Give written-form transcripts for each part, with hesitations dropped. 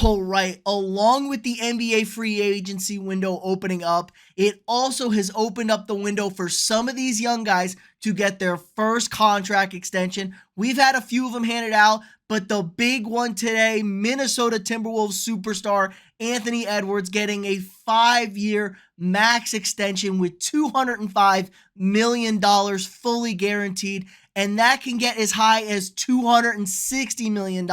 All right, along with the NBA free agency window opening up, it also has opened up the window for some of these young guys to get their first contract extension. We've had a few of them handed out, but the big one today, Minnesota Timberwolves superstar Anthony Edwards getting a 5-year max extension with $205 million fully guaranteed, and that can get as high as $260 million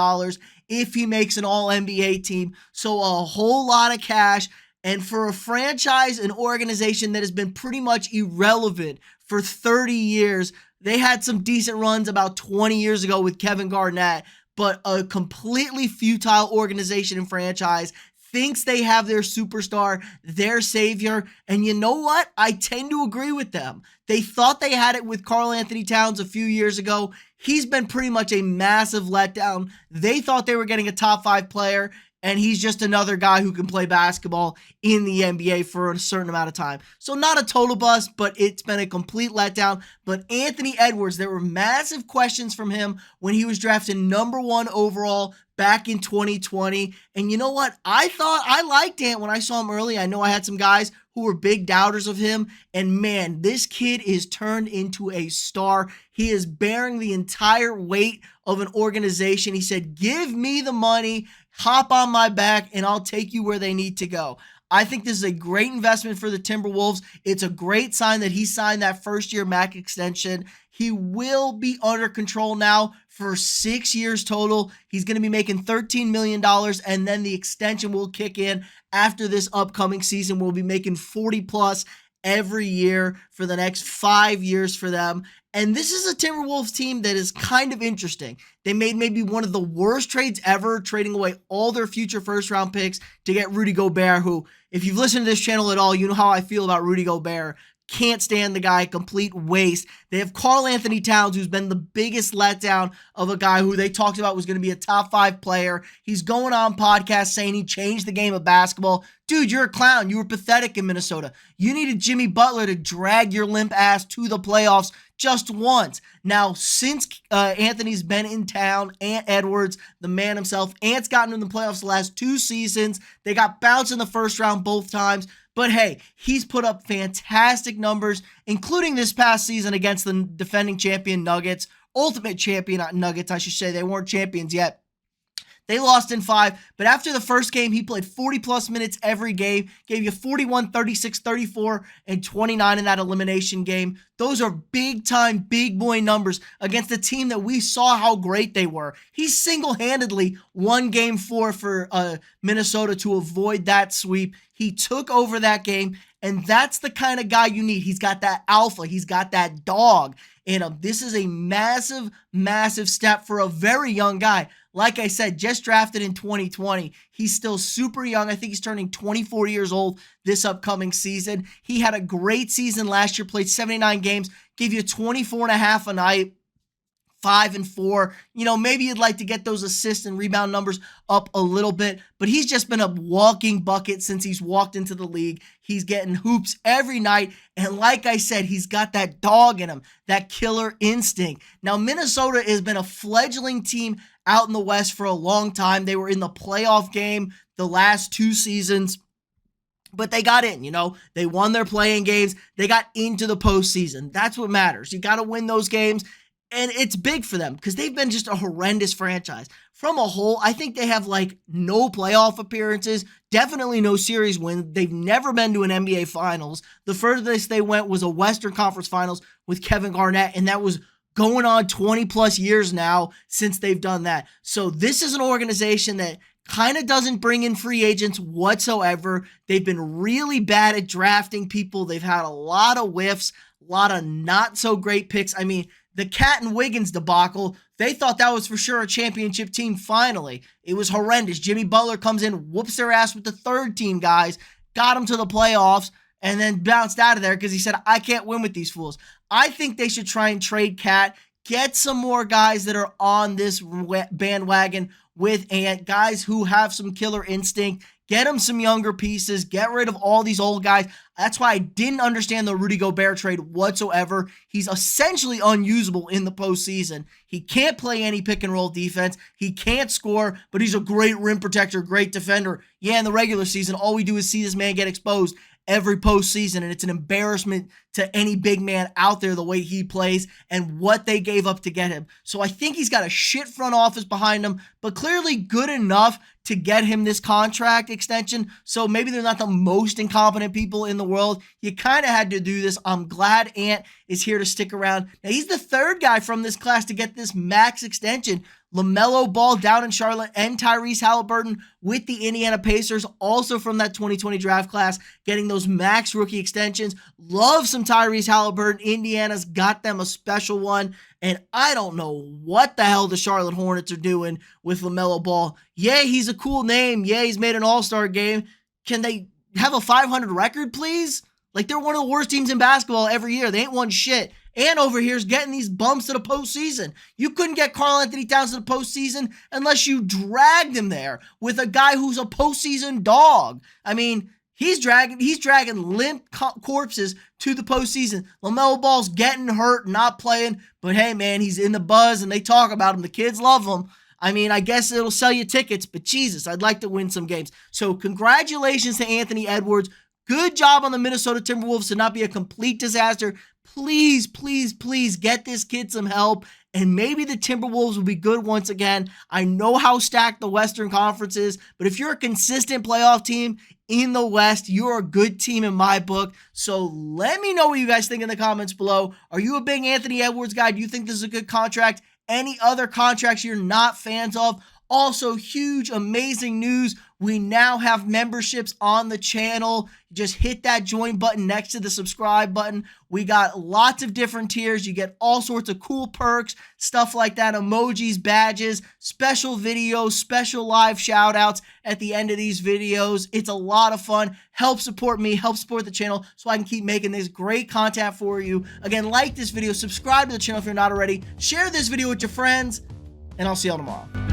if he makes an all-NBA team. So a whole lot of cash. And for a franchise, an organization that has been pretty much irrelevant for 30 years, they had some decent runs about 20 years ago with Kevin Garnett, but a completely futile organization and franchise thinks they have their superstar, their savior, and you know what? I tend to agree with them. They thought they had it with Karl-Anthony Towns a few years ago. He's been pretty much a massive letdown. They thought they were getting a top 5 player, and he's just another guy who can play basketball in the NBA for a certain amount of time. So not a total bust, but it's been a complete letdown. But Anthony Edwards, there were massive questions from him when he was drafted number 1 overall back in 2020. And you know what? I thought I liked Ant when I saw him early. I know I had some guys who were big doubters of him. And man, this kid is turned into a star. He is bearing the entire weight of an organization. He said, give me the money, hop on my back, and I'll take you where they need to go. I think this is a great investment for the Timberwolves. It's a great sign that he signed that first-year max extension. He will be under control now for 6 years total. He's going to be making $13 million, and then the extension will kick in after this upcoming season. We'll be making 40+ every year for the next 5 years for them. And this is a Timberwolves team that is kind of interesting. They made maybe one of the worst trades ever, trading away all their future first-round picks to get Rudy Gobert, who, if you've listened to this channel at all, you know how I feel about Rudy Gobert. Can't stand the guy, complete waste. They have Karl-Anthony Towns, who's been the biggest letdown of a guy who they talked about was going to be a top 5 player. He's going on podcasts saying he changed the game of basketball. Dude, you're a clown. You were pathetic in Minnesota. You needed Jimmy Butler to drag your limp ass to the playoffs just once. Now, since Anthony's been in town, Ant Edwards, the man himself, Ant's gotten in the playoffs the last 2 seasons. They got bounced in the first round both times. But hey, he's put up fantastic numbers, including this past season against the defending champion Nuggets, ultimate champion Nuggets, I should say. They weren't champions yet. They lost in 5, but after the first game, he played 40+ minutes every game, gave you 41, 36, 34, and 29 in that elimination game. Those are big-time, big boy numbers against a team that we saw how great they were. He single-handedly won Game 4 for Minnesota to avoid that sweep. He took over that game, and that's the kind of guy you need. He's got that alpha. He's got that dog in him. This is a massive, massive step for a very young guy. Like I said, just drafted in 2020. He's still super young. I think he's turning 24 years old this upcoming season. He had a great season last year, played 79 games, gave you 24.5 a night, 5 and 4. You know, maybe you'd like to get those assist and rebound numbers up a little bit, but he's just been a walking bucket since he's walked into the league. He's getting hoops every night, and like I said, he's got that dog in him, that killer instinct. Now, Minnesota has been a fledgling team out in the West for a long time. They were in the playoff game the last 2 seasons, but they got in, you know. They won their playing games. They got into the postseason. That's what matters. You got to win those games. And it's big for them because they've been just a horrendous franchise. From a whole, I think they have like no playoff appearances, definitely no series win. They've never been to an NBA Finals. The furthest they went was a Western Conference Finals with Kevin Garnett, and that was going on 20+ years now since they've done that. So this is an organization that kind of doesn't bring in free agents whatsoever. They've been really bad at drafting people. They've had a lot of whiffs, a lot of not so great picks. I mean, the Cat and Wiggins debacle, they thought that was for sure a championship team finally. It was horrendous. Jimmy Butler comes in, whoops their ass with the third team guys, got them to the playoffs, and then bounced out of there because he said, I can't win with these fools. I think they should try and trade Cat, get some more guys that are on this bandwagon with Ant, guys who have some killer instinct. Get him some younger pieces. Get rid of all these old guys. That's why I didn't understand the Rudy Gobert trade whatsoever. He's essentially unusable in the postseason. He can't play any pick and roll defense. He can't score, but he's a great rim protector, great defender. Yeah, in the regular season, all we do is see this man get exposed every postseason, and it's an embarrassment to any big man out there the way he plays and what they gave up to get him. So I think he's got a shit front office behind him, but clearly good enough to get him this contract extension. So maybe they're not the most incompetent people in the world. You kind of had to do this. I'm glad Ant is here to stick around. Now, he's the third guy from this class to get this max extension. LaMelo Ball down in Charlotte and Tyrese Halliburton with the Indiana Pacers, also from that 2020 draft class, getting those max rookie extensions. Love some Tyrese Halliburton. Indiana's got them a special one. And I don't know what the hell the Charlotte Hornets are doing with LaMelo Ball. Yeah, he's a cool name. Yeah, he's made an all-star game. Can they have a 500 record, please? Like, they're one of the worst teams in basketball every year. They ain't won shit. And over here is getting these bumps to the postseason. You couldn't get Karl-Anthony Towns to the postseason unless you dragged him there with a guy who's a postseason dog. I mean, he's dragging limp corpses to the postseason. LaMelo Ball's getting hurt, not playing, but hey, man, he's in the buzz and they talk about him. The kids love him. I mean, I guess it'll sell you tickets, but Jesus, I'd like to win some games. So congratulations to Anthony Edwards. Good job on the Minnesota Timberwolves to not be a complete disaster. Please, please, please get this kid some help, and maybe the Timberwolves will be good once again. I know how stacked the Western Conference is, but if you're a consistent playoff team in the West, you're a good team in my book. So let me know what you guys think in the comments below. Are you a big Anthony Edwards guy? Do you think this is a good contract? Any other contracts you're not fans of? Also, huge, amazing news. We now have memberships on the channel. Just hit that join button next to the subscribe button. We got lots of different tiers. You get all sorts of cool perks, stuff like that, emojis, badges, special videos, special live shout outs at the end of these videos. It's a lot of fun. Help support me, help support the channel so I can keep making this great content for you. Again, like this video, subscribe to the channel if you're not already, share this video with your friends, and I'll see y'all tomorrow.